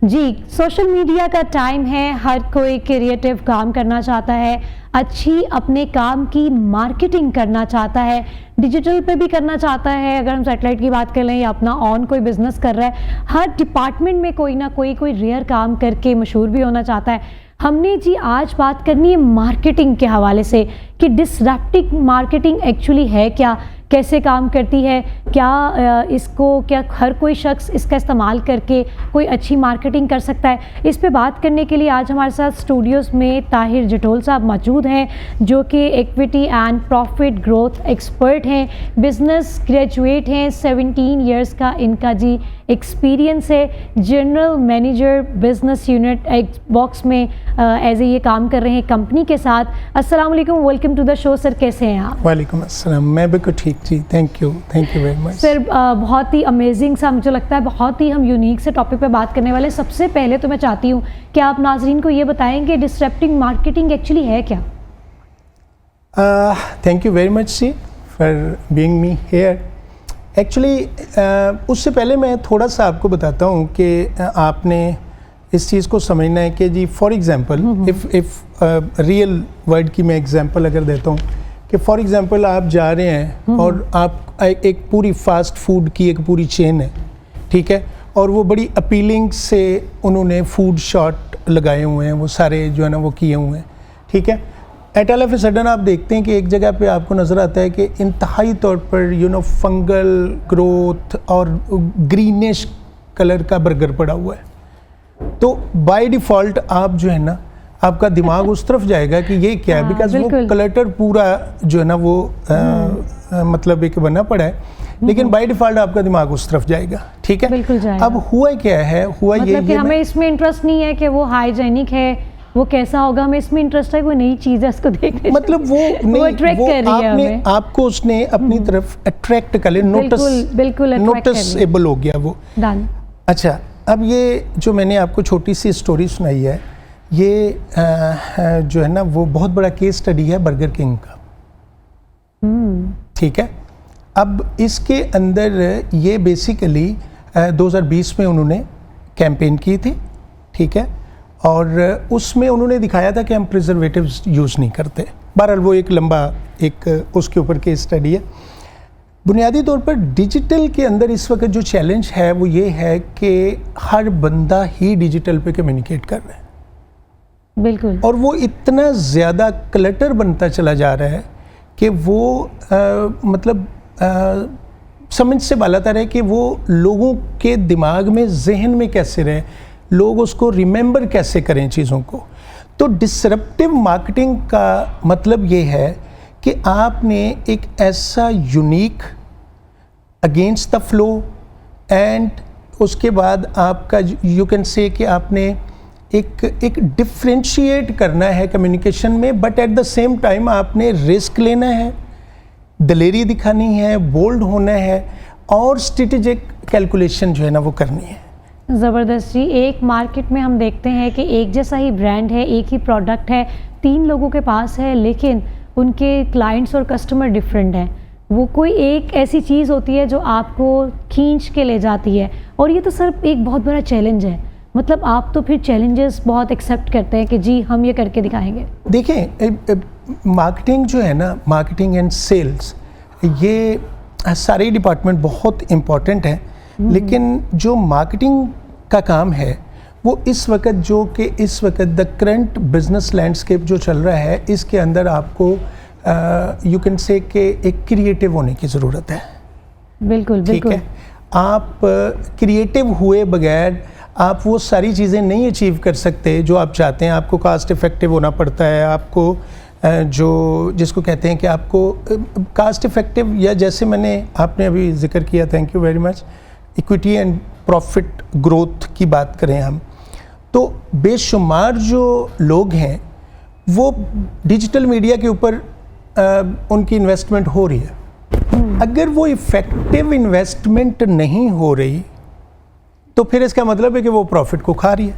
जी, social media का time है, हर कोई क्रिएटिव काम करना चाहता है, अच्छी अपने काम की मार्केटिंग करना चाहता है, डिजिटल पे भी करना चाहता है। अगर हम सैटेलाइट की बात कर लें या अपना ऑन कोई बिजनेस कर रहा है, हर डिपार्टमेंट में कोई ना कोई रेयर काम करके मशहूर भी होना चाहता है। हमने जी आज बात करनी है मार्केटिंग के हवाले से कि डिसरप्टिव मार्केटिंग एक्चुअली है क्या, कैसे काम करती है, क्या हर कोई शख्स इसका इस्तेमाल करके कोई अच्छी मार्केटिंग कर सकता है। इस पे बात करने के लिए आज हमारे साथ स्टूडियोज़ में ताहिर जटोल साहब मौजूद हैं, जो कि equity and profit growth expert हैं, बिजनेस ग्रेजुएट हैं, 17 इयर्स का इनका जी एक्सपीरियंस है, general manager business unit box में एज ए ये काम कर रहे हैं कंपनी के साथ। अस्सलाम वालेकुम, welcome to the show sir, कैसे हैं आप? वालेकुम अस्सलाम, मैं बिल्कुल ठीक जी, thank you very much sir. बहुत ही अमेजिंग सा मुझे लगता है, बहुत ही हम यूनिक से टॉपिक पे बात करने वाले। सबसे पहले तो मैं चाहती हूँ कि आप नाजरीन को ये बताएंगे डिसरप्टिव मार्केटिंग एक्चुअली है क्या? थैंक यू वेरी मच जी for being me here. Actually उससे पहले मैं थोड़ा सा आपको बताता हूँ कि आपने इस चीज़ को समझना है कि जी for example if real word की मैं एग्जांपल अगर देता हूँ कि फॉर एग्जांपल आप जा रहे हैं और आप एक पूरी फास्ट फूड की एक पूरी चेन है, ठीक है, और वो बड़ी अपीलिंग से उन्होंने फूड शॉट लगाए हुए हैं, वो सारे जो है ना वो किए हुए हैं, ठीक है। At all of a sudden आप देखते हैं कि एक जगह पे आपको नज़र आता है कि इंतहाई तौर पर फंगल ग्रोथ और ग्रीनिश कलर का बर्गर पड़ा हुआ है, तो बाय डिफ़ॉल्ट आप जो है ना आपका दिमाग उस तरफ जाएगा कि ये क्या है, बिकॉज वो क्लटर पूरा जो है ना वो मतलब एक बना पड़ा है, लेकिन बाय डिफ़ॉल्ट आपका दिमाग उस तरफ जाएगा, ठीक है। बिल्कुल जाएगा। अब हुआ क्या है, हुआ मतलब कि हमें इसमें इंटरेस्ट नहीं है कि वो हाइजेनिक है, वो कैसा होगा, हमें इसमें इंटरेस्ट है कोई नई चीज़ है उसको देखने, मतलब वो अट्रैक्ट कर रही है हमें, आपको उसने अपनी तरफ अट्रैक्ट कर लिया, नोटिसेबल हो गया वो। अच्छा, अब ये जो मैंने आपको छोटी सी स्टोरी सुनाई है, ये जो है ना वो बहुत बड़ा केस स्टडी है बर्गर किंग का, ठीक है। अब इसके अंदर ये बेसिकली 2020 में उन्होंने कैंपेन की थी, ठीक है, और उसमें उन्होंने दिखाया था कि हम प्रिजर्वेटिव्स यूज़ नहीं करते। बहरहाल वो एक लंबा एक उसके ऊपर केस स्टडी है। बुनियादी तौर पर डिजिटल के अंदर इस वक्त जो चैलेंज है वो ये है कि हर बंदा ही डिजिटल पे कम्युनिकेट कर रहा है, बिल्कुल, और वो इतना ज़्यादा क्लटर बनता चला जा रहा है कि वो मतलब समझ से बालातर है कि वो लोगों के दिमाग में, जहन में कैसे रहे, लोग उसको रिमेंबर कैसे करें चीज़ों को। तो डिसरप्टिव मार्केटिंग का मतलब ये है कि आपने एक ऐसा unique against the flow and उसके बाद आपका यू कैन से कि आपने एक डिफ्रेंशिएट करना है कम्युनिकेशन में, but at the same time आपने रिस्क लेना है, दलेरी दिखानी है, बोल्ड होना है और स्ट्रेटेजिक कैलकुलेशन जो है ना वो करनी है। ज़बरदस्त जी। एक मार्केट में हम देखते हैं कि एक जैसा ही ब्रांड है, एक ही प्रोडक्ट है, 3 लोगों के पास है, लेकिन उनके क्लाइंट्स और कस्टमर डिफरेंट हैं। वो कोई एक ऐसी चीज़ होती है जो आपको खींच के ले जाती है, और ये तो सिर्फ एक बहुत बड़ा चैलेंज है। मतलब आप तो फिर चैलेंजेस बहुत एक्सेप्ट करते हैं कि जी हम ये करके दिखाएंगे। देखें, मार्केटिंग जो है ना, मार्केटिंग एंड सेल्स, ये सारे डिपार्टमेंट बहुत इम्पॉर्टेंट हैं, लेकिन जो मार्केटिंग का काम है वो इस वक्त द करंट बिजनेस लैंडस्केप जो चल रहा है, इसके अंदर आपको यू कैन से कि एक क्रिएटिव होने की ज़रूरत है। बिल्कुल, ठीक है। आप क्रिएटिव हुए बगैर आप वो सारी चीज़ें नहीं अचीव कर सकते जो आप चाहते हैं। आपको कास्ट इफ़ेक्टिव होना पड़ता है, आपको जो जिसको कहते हैं कि आपको कास्ट इफ़ेक्टिव, या जैसे आपने अभी जिक्र किया, thank you very much, equity and profit growth की बात करें हम, तो बेशुमार जो लोग हैं वो डिजिटल मीडिया के ऊपर उनकी इन्वेस्टमेंट हो रही है। अगर वो इफ़ेक्टिव इन्वेस्टमेंट नहीं हो रही तो फिर इसका मतलब है कि वो प्रॉफिट को खा रही है,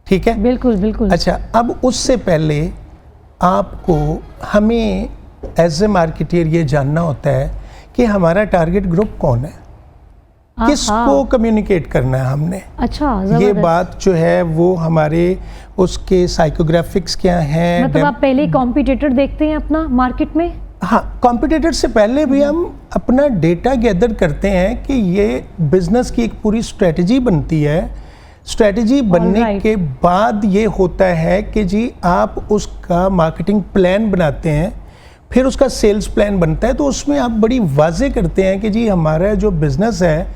ठीक है। बिल्कुल बिल्कुल। अच्छा, अब उससे पहले आपको हमें एज ए मार्केटियर ये जानना होता है कि हमारा टारगेट ग्रुप कौन है। किसको कम्युनिकेट करना है हमने। अच्छा, ये जबरदस्त। बात जो है वो हमारे उसके साइकोग्राफिक्स क्या हैं। मतलब आप पहले कॉम्पिटिटर देखते हैं अपना मार्केट में? हाँ, कॉम्पिटिटर से पहले भी हम अपना डेटा गैदर करते हैं कि ये बिजनेस की एक पूरी स्ट्रेटजी बनती है। स्ट्रेटजी बनने Alright. के बाद ये होता है कि जी आप उसका मार्केटिंग प्लान बनाते हैं, फिर उसका सेल्स प्लान बनता है। तो उसमें आप बड़ी वाजे करते हैं कि जी हमारा जो बिजनेस है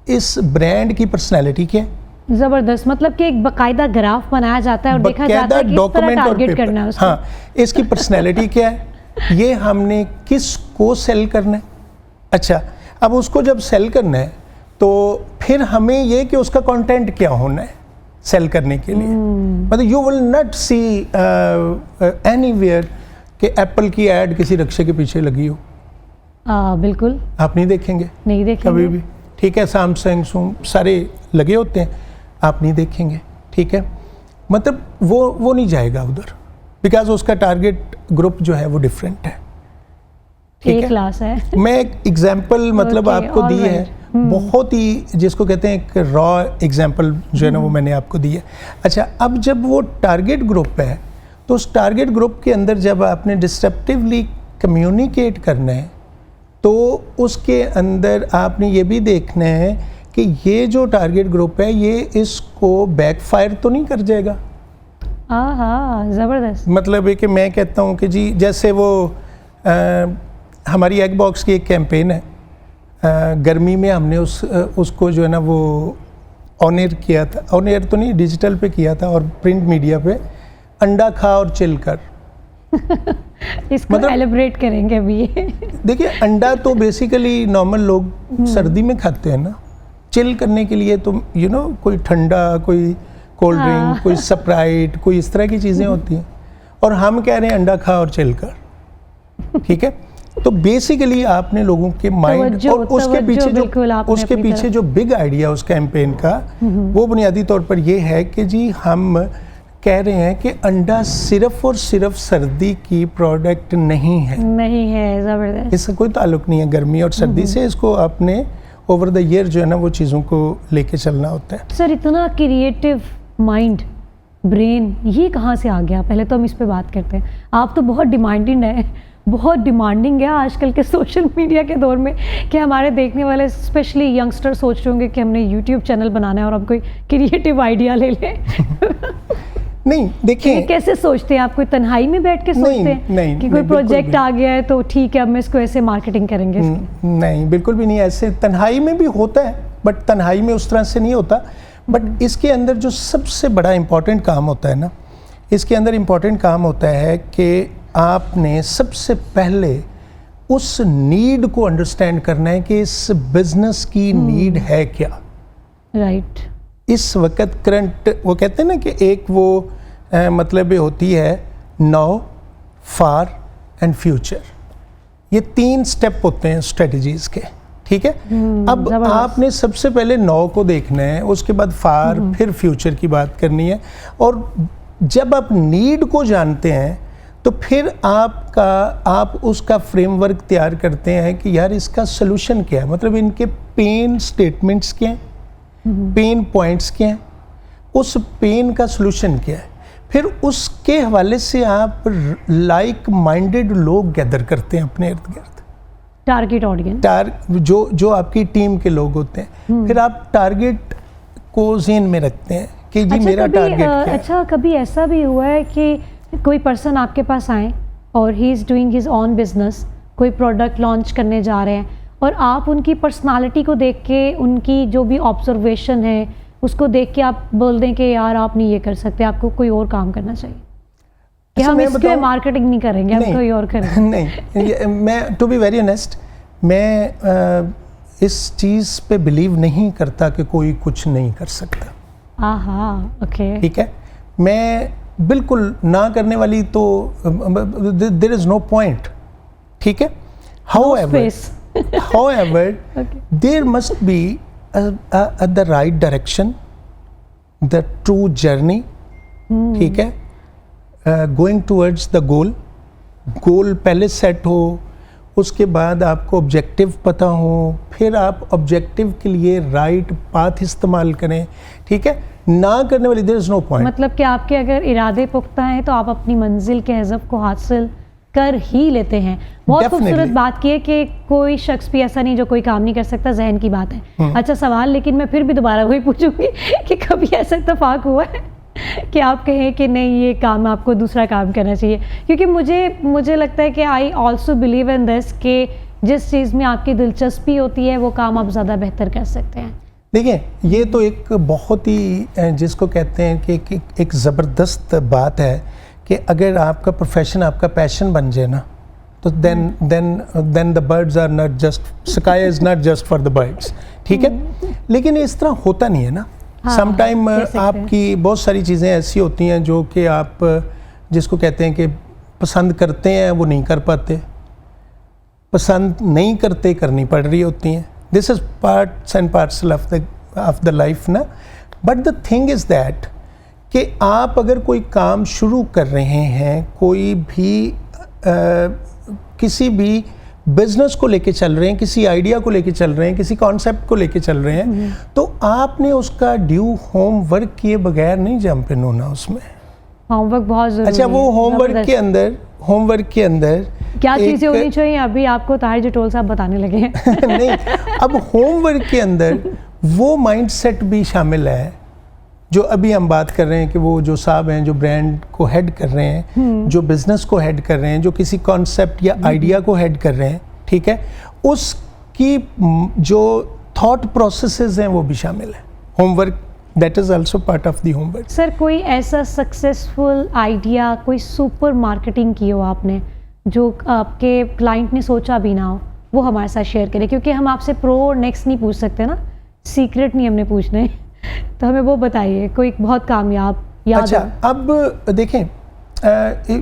इस ब्रांड की पर्सनैलिटी क्या है। जबरदस्त, मतलब कि एक बकायदा ग्राफ बनाया जाता है और देखा बकायदा जाता है कि किस तरह डॉक्यूमेंट और टारगेट पेपर। करना है उसको। हाँ, इसकी पर्सनैलिटी क्या है, ये हमने किसको सेल करना है। अच्छा, अब उसको जब सेल करना है तो फिर हमें ये कि उसका कंटेंट क्या होना है सेल करने के लिए। मतलब you will not see anywhere कि एप्पल की ऐड किसी रिक्शे के पीछे लगी हो। बिल्कुल आप नहीं देखेंगे, नहीं देखेंगे कभी भी। ठीक है, सैमसंग सारे लगे होते हैं, आप नहीं देखेंगे। ठीक है, मतलब वो नहीं जाएगा उधर, बिकॉज उसका टारगेट ग्रुप जो है वो डिफरेंट है। ठीक एक है, क्लास है। मैं एक एग्जाम्पल मतलब Okay, आपको दी है, alright. बहुत ही जिसको कहते हैं एक रॉ एग्जाम्पल जो है ना वो मैंने आपको दी है। अच्छा, अब जब वो टारगेट ग्रुप है तो उस टारगेट ग्रुप के अंदर जब आपने डिस्ट्रप्टिवली कम्युनिकेट करना है तो उसके अंदर आपने ये भी देखना है कि ये जो टारगेट ग्रुप है ये इसको बैकफायर तो नहीं कर जाएगा। हाँ, जबरदस्त। मतलब है कि मैं कहता हूँ कि जी जैसे वो हमारी एग बॉक्स की एक कैंपेन है, गर्मी में हमने उसको जो है ना वो ऑन एयर किया था, ऑन एयर तो नहीं डिजिटल पे किया था और प्रिंट मीडिया पे, अंडा खा और चिल कर। इसको मतलब- एलिब्रेट करेंगे अभी। देखिए, अंडा तो बेसिकली नॉर्मल लोग सर्दी में खाते हैं ना, चिल करने के लिए तो कोई ठंडा, कोई कोल्ड ड्रिंक, कोई स्प्राइट, कोई इस तरह की चीज़ें होती हैं, और हम कह रहे हैं अंडा खा और चिल कर। ठीक है, तो बेसिकली आपने लोगों के माइंड और उसके पीछे जो बिग आइडिया उस कैंपेन का, वो बुनियादी तौर पर ये है कि जी हम कह रहे हैं कि अंडा सिर्फ और सिर्फ सर्दी की प्रोडक्ट नहीं है। जबरदस्त। इसका कोई ताल्लुक नहीं है गर्मी और सर्दी से। इसको आपने ओवर द ईयर जो है ना वो चीज़ों को लेके चलना होता है। सर, इतना क्रिएटिव माइंड, ब्रेन, ये कहाँ से आ गया? पहले तो हम इस पे बात करते हैं। आप तो बहुत डिमांडिंग है, बहुत डिमांडिंग है आजकल के सोशल मीडिया के दौर में, कि हमारे देखने वाले स्पेशली यंगस्टर सोच रहे होंगे कि हमने यूट्यूब चैनल बनाना है और हम कोई क्रिएटिव आइडिया ले लें। नहीं, देखिए, कैसे सोचते हैं आप? कोई तन्हाई में बैठ के सोचते हैं नहीं, कि कोई बिल्कुल प्रोजेक्ट भी। आ गया है तो ठीक है अब मैं इसको ऐसे मार्केटिंग करेंगे इसकी? नहीं, बिल्कुल भी नहीं। ऐसे तन्हाई में भी होता है, बट तन्हाई में उस तरह से नहीं होता। बट इसके अंदर जो सबसे बड़ा इम्पॉर्टेंट काम होता है ना, इसके अंदर इम्पॉर्टेंट काम होता है कि आपने सबसे पहले उस नीड को अंडरस्टैंड करना है कि इस बिजनेस की नीड है क्या। राइट। इस वक्त करंट, वो कहते हैं ना कि एक वो मतलब ये होती है नाउ, फार एंड फ्यूचर। ये 3 स्टेप होते हैं स्ट्रेटजीज के। ठीक है, अब जबरदस्त। आपने सबसे पहले नाउ को देखना है, उसके बाद फार, फिर फ्यूचर की बात करनी है। और जब आप नीड को जानते हैं तो फिर आप उसका फ्रेमवर्क तैयार करते हैं कि यार इसका सोल्यूशन क्या है, मतलब इनके पेन स्टेटमेंट्स क्या हैं, पेन पॉइंट्स क्या हैं, उस पेन का सोल्यूशन क्या है। फिर उसके हवाले से आप लाइक माइंडेड लोग गैदर करते हैं अपने इर्द गिर्द, टारगेट ऑडियंस, जो आपकी टीम के लोग होते हैं। फिर आप टारगेट को ज़हन में रखते हैं कि जी मेरा टारगेट क्या है। अच्छा, कभी ऐसा भी हुआ है कि कोई पर्सन आपके पास आए और he is doing his on business, कोई प्रोडक्ट लॉन्च करने जा रहे हैं, और आप उनकी पर्सनालिटी को देख के, उनकी जो भी ऑब्जर्वेशन है उसको देख के आप बोल दें कि यार आप नहीं ये कर सकते, आपको कोई और काम करना चाहिए, कि अच्छा, हम मैं इसके बताऊं? मार्केटिंग नहीं करेंगे, हम कोई और करेंगे? नहीं, मैं टू बी वेरी ऑनेस्ट, मैं इस चीज़ पे बिलीव नहीं करता कि कोई कुछ नहीं कर सकता। आहा, ओके। ठीक है, मैं बिल्कुल ना करने वाली तो देयर इज नो पॉइंट। ठीक है, however there must be the right direction, the true journey। ठीक है, going towards the goal पहले सेट हो, उसके बाद आपको ऑब्जेक्टिव पता हो, फिर आप ऑब्जेक्टिव के लिए राइट पाथ इस्तेमाल करें, ठीक है, ना करने वाली देयर इज नो पॉइंट। मतलब कि आपके अगर इरादे पुख्ता हैं तो आप अपनी मंजिल के हज़फ को हासिल कर ही लेते हैं। बहुत Definitely. खूबसूरत बात की है कि कोई शख्स भी ऐसा नहीं जो कोई काम नहीं कर सकता, जहन की बात है। अच्छा सवाल, लेकिन मैं फिर भी दोबारा वही पूछूंगी कि कभी ऐसा इत्तेफाक हुआ है कि आप कहें कि नहीं ये काम आपको दूसरा काम करना चाहिए? क्योंकि मुझे लगता है कि I also believe in this कि जिस चीज़ में आपकी दिलचस्पी होती है वो काम आप ज़्यादा बेहतर कर सकते हैं। देखिए, ये तो एक बहुत ही जिसको कहते हैं कि एक ज़बरदस्त बात है कि अगर आपका प्रोफेशन आपका पैशन बन जाए ना, तो then the birds are not just, sky is not just for the birds, ठीक है। लेकिन इस तरह होता नहीं है ना। हाँ, समटाइम आपकी बहुत सारी चीज़ें ऐसी होती हैं जो कि आप जिसको कहते हैं कि पसंद करते हैं वो नहीं कर पाते, पसंद नहीं करते करनी पड़ रही होती हैं। This is parts and parcel of the life ना। But the thing is that कि आप अगर कोई काम शुरू कर रहे हैं, कोई भी किसी भी बिजनेस को लेके चल रहे हैं, किसी आइडिया को लेके चल रहे हैं, किसी कॉन्सेप्ट को लेके चल रहे हैं, तो आपने उसका ड्यू होमवर्क किए बगैर नहीं जंप इन होना उसमें। होमवर्क बहुत ज़रूरी है। अच्छा, वो होमवर्क के अंदर क्या चीज़ें होनी चाहिए अभी आपको ताहिर जटोल साहब बताने लगे हैं। नहीं, अब होमवर्क के अंदर वो माइंडसेट भी शामिल है जो अभी हम बात कर रहे हैं कि वो जो साहब हैं जो ब्रांड को हेड कर रहे हैं, जो बिजनेस को हेड कर रहे हैं, जो किसी कॉन्सेप्ट या आइडिया को हेड कर रहे हैं, ठीक है, उसकी जो थॉट प्रोसेसेस हैं वो भी शामिल है। Homework that is also part of the homework. Sir, कोई ऐसा सक्सेसफुल आइडिया, कोई सुपर मार्केटिंग की हो आपने जो आपके क्लाइंट ने सोचा भी ना हो, वो हमारे साथ शेयर करें, क्योंकि हम आपसे प्रो और नेक्स्ट नहीं पूछ सकते ना, सीक्रेट नहीं हमने पूछने, तो हमें वो बताइए कोई बहुत कामयाब याद। अच्छा, अब देखें,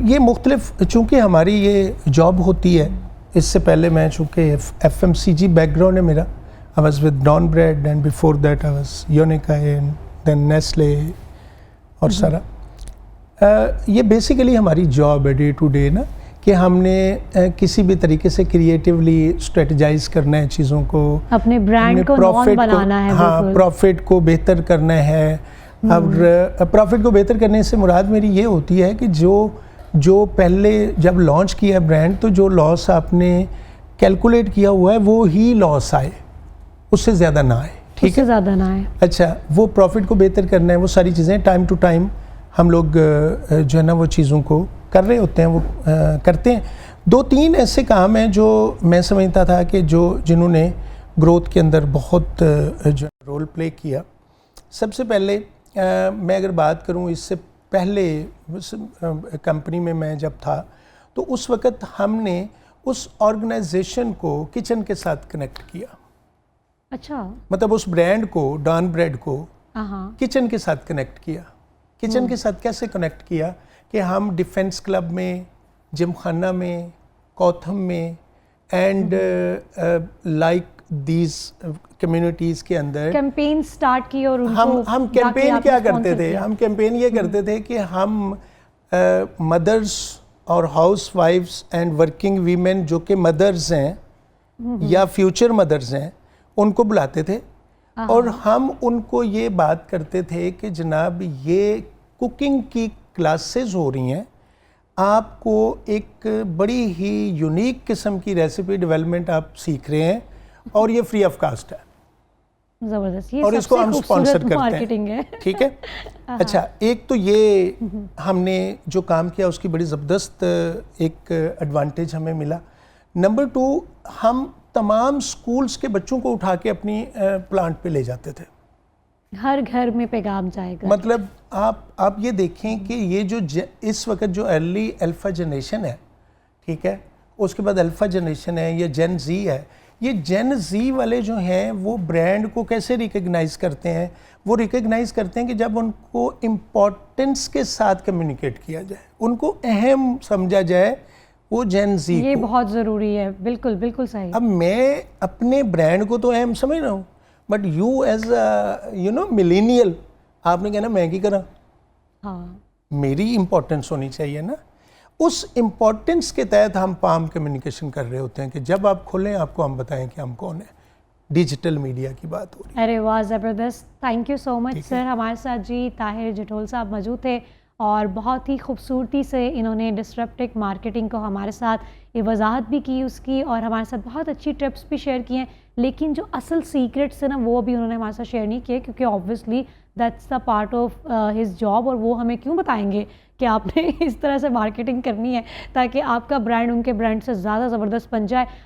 ये मुख्तलिफ, चूँकि हमारी ये जॉब होती है, इससे पहले मैं चूँकि FMCG बैकग्राउंड है मेरा, I was with Dawn Bread and before that I was Unica and then Nestle और सारा। ये बेसिकली हमारी जॉब है डे टू डे ना, कि हमने किसी भी तरीके से क्रिएटिवली स्ट्रेटजाइज करना है चीज़ों को, अपने ब्रांड को नॉन बनाना है। हाँ, प्रॉफिट को बेहतर करना है। अब प्रॉफिट को बेहतर करने से मुराद मेरी ये होती है कि जो पहले जब लॉन्च किया ब्रांड, तो जो लॉस आपने कैलकुलेट किया हुआ है वो ही लॉस आए, उससे ज़्यादा ना आए, ठीक है, ज़्यादा ना आए। अच्छा, वो प्रॉफिट को बेहतर करना है, वो सारी चीज़ें टाइम टू टाइम हम लोग जो है ना वो चीज़ों को कर रहे होते हैं, वो करते हैं। 2-3 ऐसे काम हैं जो मैं समझता था कि जिन्होंने ग्रोथ के अंदर बहुत जो रोल प्ले किया। सबसे पहले मैं अगर बात करूं, इससे पहले कंपनी में मैं जब था, तो उस वक़्त हमने उस ऑर्गेनाइजेशन को किचन के साथ कनेक्ट किया। अच्छा, मतलब उस ब्रांड को, डॉन ब्रेड को किचन के साथ कनेक्ट किया। किचन के साथ कैसे कनेक्ट किया कि हम डिफेंस क्लब में, जिमखाना में, कौथम में एंड लाइक दीज कम्युनिटीज़ के अंदर कैंपेन स्टार्ट की। और हम कैंपेन क्या करते थे, हम कैंपेन ये करते थे कि हम मदर्स और हाउस वाइफ्स एंड वर्किंग वीमेन जो कि मदर्स हैं या फ्यूचर मदर्स हैं, उनको बुलाते थे और हम उनको ये बात करते थे कि जनाब ये कुकिंग की क्लासेस हो रही हैं, आपको एक बड़ी ही यूनिक किस्म की रेसिपी डेवलपमेंट आप सीख रहे हैं और ये फ्री ऑफ कास्ट है। ज़बरदस्त, ये और इसको हम स्पॉन्सर करते हैं, ठीक है। अच्छा, एक तो ये हमने जो काम किया उसकी बड़ी ज़बरदस्त एक एडवांटेज हमें मिला। नंबर 2, हम तमाम स्कूल्स के बच्चों को उठा के अपनी प्लांट पे ले जाते थे। हर घर में पैगाम जाएगा। मतलब आप ये देखें कि ये जो इस वक्त जो अर्ली अल्फ़ा जनरेशन है, ठीक है, उसके बाद अल्फ़ा जनरेशन है, ये जेन जी है, ये जेन जी वाले जो हैं वो ब्रांड को कैसे रिकग्नाइज़ करते हैं? वो रिकग्नाइज़ करते हैं कि जब उनको इम्पोर्टेंस के साथ कम्युनिकेट किया जाए, उनको अहम समझा जाए, वो जेन जी ये बहुत ज़रूरी है। बिल्कुल बिल्कुल सही। अब मैं अपने ब्रांड को तो अहम समझ रहा हूँ, but you as you know millennial, आपने कहना मैं की करा, हाँ, मेरी इम्पोर्टेंस होनी चाहिए ना। उस इम्पोर्टेंस के तहत हम पाम कम्युनिकेशन कर रहे होते हैं कि जब आप खोलें आपको हम बताएं कि हम कौन है। डिजिटल मीडिया की बात हो रही है। अरे वाह, ज़बरदस्त। थैंक यू सो मच ठीक है। सर। हमारे साथ जी ताहिर जटोल साहब मौजूद थे और बहुत ही खूबसूरती से इन्होंने डिस्रप्टिव मार्केटिंग को हमारे साथ ये वजाहत भी की उसकी, और हमारे साथ बहुत अच्छी टिप्स भी शेयर किए हैं। लेकिन जो असल सीक्रेट्स है ना, वो अभी उन्होंने हमारे साथ शेयर नहीं किए, क्योंकि obviously that's the part of his job, और वो हमें क्यों बताएंगे कि आपने इस तरह से मार्केटिंग करनी है ताकि आपका ब्रांड उनके ब्रांड से ज़्यादा ज़बरदस्त बन जाए।